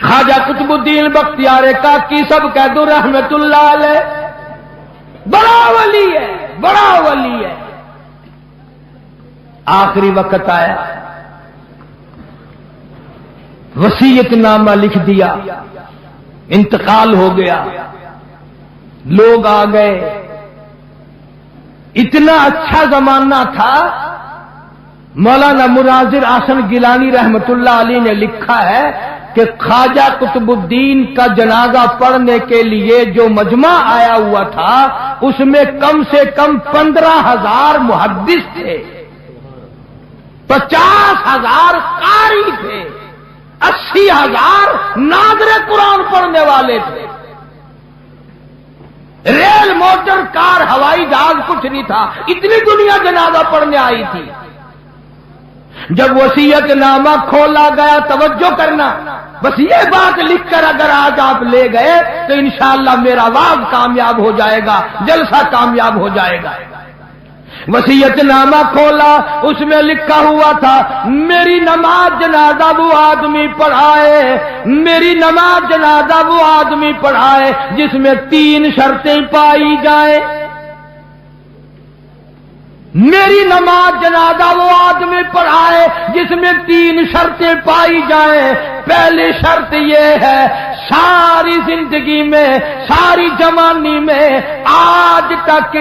خواجہ قطب الدین بختیار کاکی سب کہہ دو رحمت اللہ علیہ، بڑا ولی ہے، بڑا ولی ہے۔ آخری وقت آیا، وصیت نامہ لکھ دیا، انتقال ہو گیا، لوگ آ گئے۔ اتنا اچھا زمانہ تھا، مولانا مناظر احسن گیلانی رحمت اللہ علیہ نے لکھا ہے کہ خواجہ قطب الدین کا جنازہ پڑھنے کے لیے جو مجمع آیا ہوا تھا اس میں کم سے کم 15,000 محدث تھے، 50,000 قاری تھے، 80,000 ناظر قرآن پڑھنے والے تھے۔ ریل، موٹر، کار، ہوائی جہاز کچھ نہیں تھا، اتنی دنیا جنازہ پڑھنے آئی تھی۔ جب وصیت نامہ کھولا گیا، توجہ کرنا، بس یہ بات لکھ کر اگر آج آپ لے گئے تو انشاءاللہ میرا واز کامیاب ہو جائے گا، جلسہ کامیاب ہو جائے گا۔ وصیت نامہ کھولا، اس میں لکھا ہوا تھا میری نماز جنازہ وہ آدمی پڑھائے، میری نماز جنازہ وہ آدمی پڑھائے جس میں 3 شرطیں پائی جائیں، میری نماز جنازہ وہ آدمی پڑھائے جس میں 3 شرطیں پائی جائیں۔ پہلی شرط یہ ہے ساری زندگی میں، ساری جوانی میں آج تک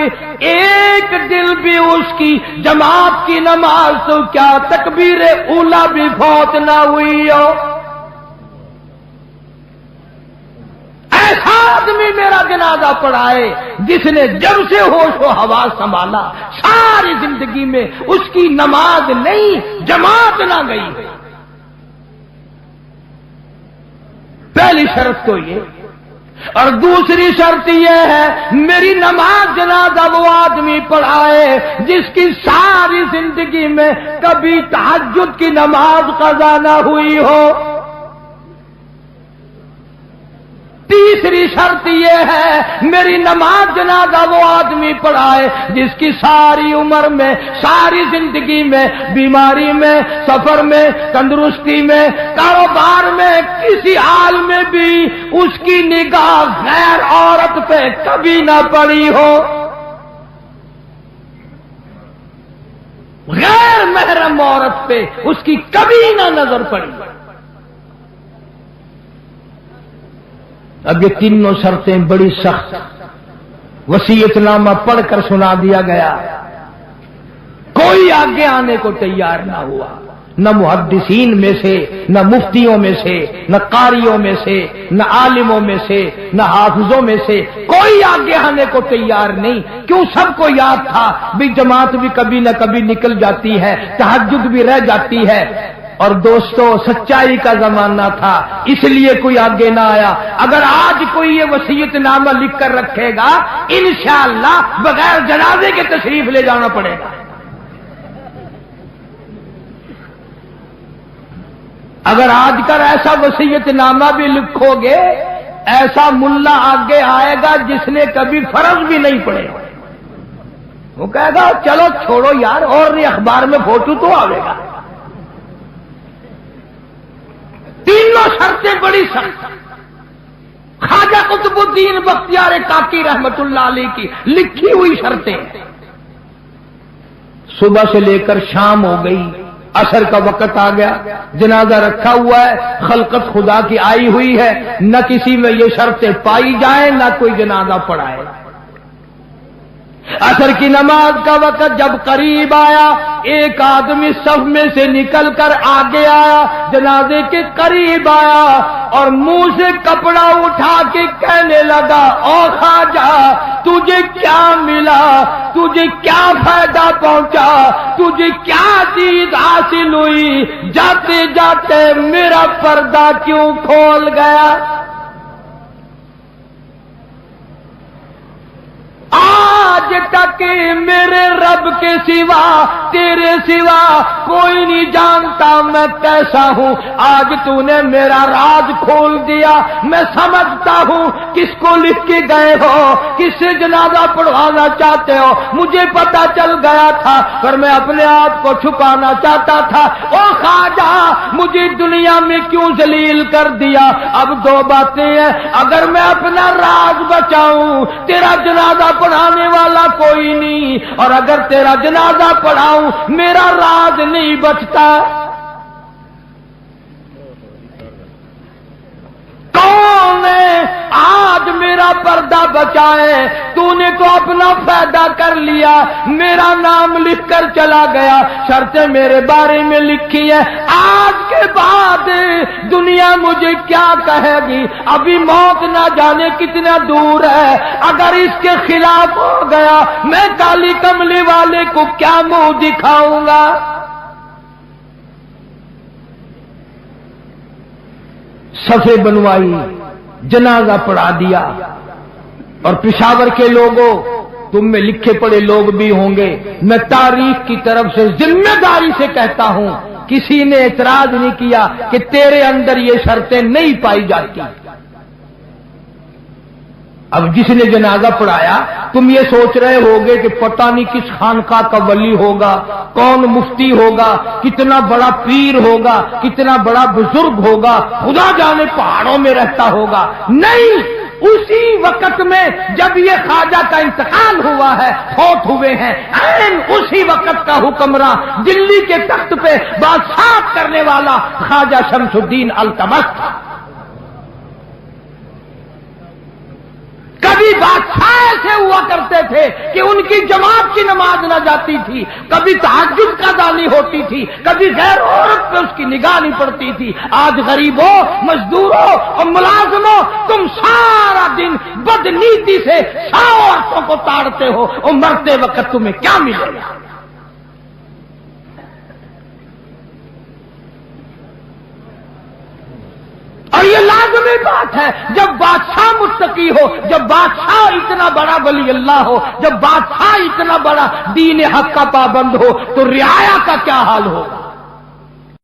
ایک دل بھی اس کی جماعت کی نماز تو کیا تکبیر اولا بھی فوت نہ ہوئی ہو۔ ایسا آدمی میرا جنازہ پڑھائے جس نے جب سے ہوش و حواس سنبھالا ساری زندگی میں اس کی نماز نہیں، جماعت نہ گئی۔ پہلی شرط تو یہ، اور دوسری شرط یہ ہے میری نماز جنازہ وہ آدمی پڑھائے جس کی ساری زندگی میں کبھی تہجد کی نماز قضا نہ ہوئی ہو۔ تیسری شرط یہ ہے میری نماز جنازہ وہ آدمی پڑھائے جس کی ساری عمر میں، ساری زندگی میں، بیماری میں، سفر میں، تندرستی میں، کاروبار میں، کسی حال میں بھی اس کی نگاہ غیر عورت پہ کبھی نہ پڑی ہو، غیر محرم عورت پہ اس کی کبھی نہ نظر پڑی۔ اب یہ تینوں شرطیں بڑی سخت، وصیت نامہ پڑھ کر سنا دیا گیا، کوئی آگے آنے کو تیار نہ ہوا، نہ محدثین میں سے، نہ مفتیوں میں سے، نہ قاریوں میں سے، نہ عالموں میں سے، نہ حافظوں میں سے، کوئی آگے آنے کو تیار نہیں۔ کیوں؟ سب کو یاد تھا بھی جماعت بھی کبھی نہ کبھی نکل جاتی ہے، تہجد بھی رہ جاتی ہے، اور دوستو سچائی کا زمانہ تھا اس لیے کوئی آگے نہ آیا۔ اگر آج کوئی یہ وصیت نامہ لکھ کر رکھے گا انشاءاللہ بغیر جنازے کے تشریف لے جانا پڑے گا۔ اگر آج کل ایسا وصیت نامہ بھی لکھو گے، ایسا ملا آگے آئے گا جس نے کبھی فرض بھی نہیں پڑے، وہ کہے گا چلو چھوڑو یار، اور نہیں اخبار میں فوٹو تو آئے گا۔ تینوں شرطیں بڑی سخت، خواجہ قطب الدین بختیار کاکی رحمت اللہ علیہ کی لکھی ہوئی شرطیں۔ صبح سے لے کر شام ہو گئی، عصر کا وقت آ گیا، جنازہ رکھا ہوا ہے، خلقت خدا کی آئی ہوئی ہے، نہ کسی میں یہ شرطیں پائی جائیں، نہ کوئی جنازہ پڑھائے۔ عصر کی نماز کا وقت جب قریب آیا، ایک آدمی صف میں سے نکل کر آگے آیا، جنازے کے قریب آیا اور منہ سے کپڑا اٹھا کے کہنے لگا او خواجہ تجھے کیا ملا، تجھے کیا فائدہ پہنچا، تجھے کیا چیز حاصل ہوئی، جاتے جاتے میرا پردہ کیوں کھول گیا۔ آج تک میرے رب کے سوا تیرے سوا کوئی نہیں جانتا میں کیسا ہوں. آج تو نے میرا راز کھول دیا. میں سمجھتا ہوں کس کو لکھ کے گئے ہو, کس سے جنازہ پڑھوانا چاہتے ہو. مجھے پتا چل گیا تھا پر میں اپنے آپ کو چھپانا چاہتا تھا. او خواجہ مجھے دنیا میں کیوں ذلیل کر دیا. اب دو باتیں ہیں, اگر میں اپنا راز بچاؤں تیرا جنازہ پڑھانے والا کوئی نہیں, اور اگر تیرا جنازہ پڑھاؤں میرا راز نہیں بچتا. کون ہے آج میرا پردہ بچائے؟ تو نے تو اپنا فائدہ کر لیا, میرا نام لکھ کر چلا گیا, شرطیں میرے بارے میں لکھی ہے. آج کے بعد دنیا مجھے کیا کہے گی؟ ابھی موت نہ جانے کتنا دور ہے. اگر اس کے خلاف ہو گیا میں کالی کملی والے کو کیا منہ دکھاؤں گا؟ صفے بنوائی, جنازہ پڑھا دیا. اور پشاور کے لوگوں, تم میں لکھے پڑے لوگ بھی ہوں گے, میں تاریخ کی طرف سے ذمہ داری سے کہتا ہوں کسی نے اعتراض نہیں کیا کہ تیرے اندر یہ شرطیں نہیں پائی جاتی. اب جس نے جنازہ پڑھایا تم یہ سوچ رہے ہوگے کہ پتہ نہیں کس خانقاہ کا ولی ہوگا, کون مفتی ہوگا, کتنا بڑا پیر ہوگا, کتنا بڑا بزرگ ہوگا, خدا جانے پہاڑوں میں رہتا ہوگا. نہیں, اسی وقت میں جب یہ خواجہ کا انتقال ہوا ہے, فوت ہوئے ہیں, اسی وقت کا حکمراں دلی کے تخت پہ بادشاہ کرنے والا خواجہ شمس الدین التمش تھا. کبھی بادشاہ ایسے ہوا کرتے تھے کہ ان کی جماعت کی نماز نہ جاتی تھی, کبھی تہجد کا دانی ہوتی تھی, کبھی غیر عورت پہ اس کی نگاہ نہیں پڑتی تھی. آج غریبوں, مزدوروں اور ملازموں تم سارا دن بدنیتی سے 100 عورتوں کو تاڑتے ہو, اور مرتے وقت تمہیں کیا ملے گا؟ اور یہ لازمی بات ہے, جب بادشاہ متقی ہو, جب بادشاہ اتنا بڑا ولی اللہ ہو, جب بادشاہ اتنا بڑا دین حق کا پابند ہو, تو رعایا کا کیا حال ہوگا؟